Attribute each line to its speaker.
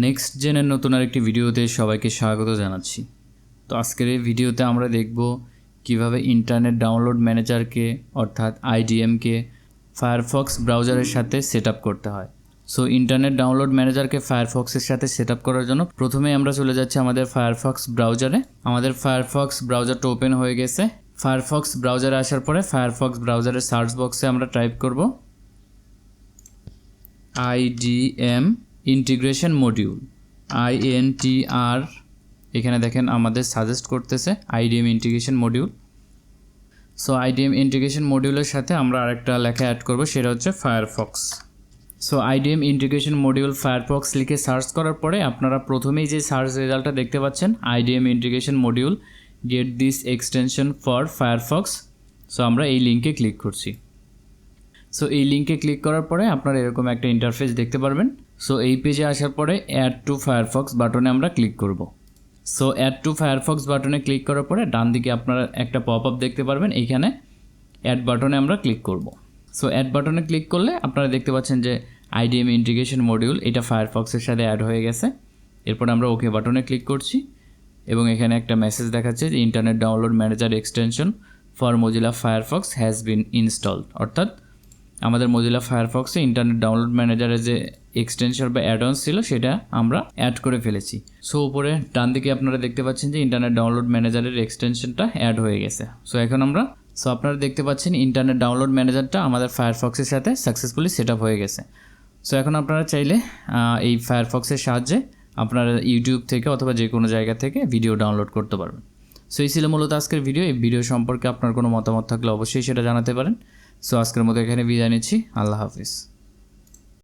Speaker 1: Next জেনের নতুন আরেকটি ভিডিওতে সবাইকে স্বাগত জানাচ্ছি। তো আজকের এই ভিডিওতে আমরা দেখব কিভাবে ইন্টারনেট ডাউনলোড ম্যানেজারকে অর্থাৎ আইডিএমকে ফায়ারফক্স ব্রাউজারের সাথে সেট আপ করতে হয়। সো ইন্টারনেট ডাউনলোড ম্যানেজারকে ফায়ারফক্সের সাথে সেট আপ করার জন্য প্রথমেই আমরা চলে যাচ্ছি আমাদের ফায়ারফক্স ব্রাউজারে। আমাদের ফায়ারফক্স ব্রাউজারটা ওপেন হয়ে গেছে। ফায়ারফক্স ব্রাউজারে আসার পরে ফায়ারফক্স ব্রাউজারের সার্চ বক্সে আমরা টাইপ করব আইডিএম ইন্টিগ্রেশন মডিউল, INTR। এখানে দেখেন আমাদের সাজেস্ট করতেছে IDM integration module. So IDM integration মডিউলের সাথে আমরা আরেকটা লেখা অ্যাড করব, সেটা হচ্ছে Firefox. So IDM integration module Firefox লিখে সার্চ করার পরে আপনারা প্রথমেই যে সার্চ রেজাল্টটা দেখতে পাচ্ছেন IDM integration module get this extension for Firefox. So আমরা এই লিঙ্কে ক্লিক করছি। সো এই লিঙ্কে ক্লিক করার পরে আপনারা এরকম একটা ইন্টারফেস দেখতে পারবেন। সো এই পেজে আসার পরে অ্যাড টু ফায়ারফক্স বাটনে আমরা ক্লিক করব। সো অ্যাড টু ফায়ারফক্স বাটনে ক্লিক করার পরে ডান দিকে আপনারা একটা পপ আপ দেখতে পারবেন, এইখানে অ্যাড বাটনে আমরা ক্লিক করব। সো অ্যাড বাটনে ক্লিক করলে আপনারা দেখতে পাচ্ছেন যে আইডিএম ইন্টিগ্রেশন মডিউল এটা ফায়ারফক্সের সাথে অ্যাড হয়ে গেছে। এরপর আমরা ওকে বাটনে ক্লিক করছি এবং এখানে একটা মেসেজ দেখাচ্ছে যে internet download manager extension for Mozilla Firefox has been installed. অর্থাৎ আমাদের মজিলা ফায়ারফক্সে ইন্টারনেট ডাউনলোড ম্যানেজারের যে এক্সটেনশন বা অ্যাডঅনস ছিল সেটা আমরা অ্যাড করে ফেলেছি। সো উপরে ডান দিকে আপনারা দেখতে পাচ্ছেন যে ইন্টারনেট ডাউনলোড ম্যানেজারের এক্সটেনশনটা অ্যাড হয়ে গেছে। সো এখন আপনারা দেখতে পাচ্ছেন ইন্টারনেট ডাউনলোড ম্যানেজারটা আমাদের ফায়ারফক্সের সাথে সাকসেসফুলি সেট আপ হয়ে গেছে। সো এখন আপনারা চাইলে এই ফায়ারফক্সের সাহায্যে আপনারা ইউটিউব থেকে অথবা যে কোনো জায়গা থেকে ভিডিও ডাউনলোড করতে পারবেন। সো এই ছিল মূলত আজকের ভিডিও। এই ভিডিও সম্পর্কে আপনার কোনো মতামত থাকলে অবশ্যই সেটা জানাতে পারেন। সো আজকের মতো এখানে বিদায় নিচ্ছি। আল্লাহ হাফিজ।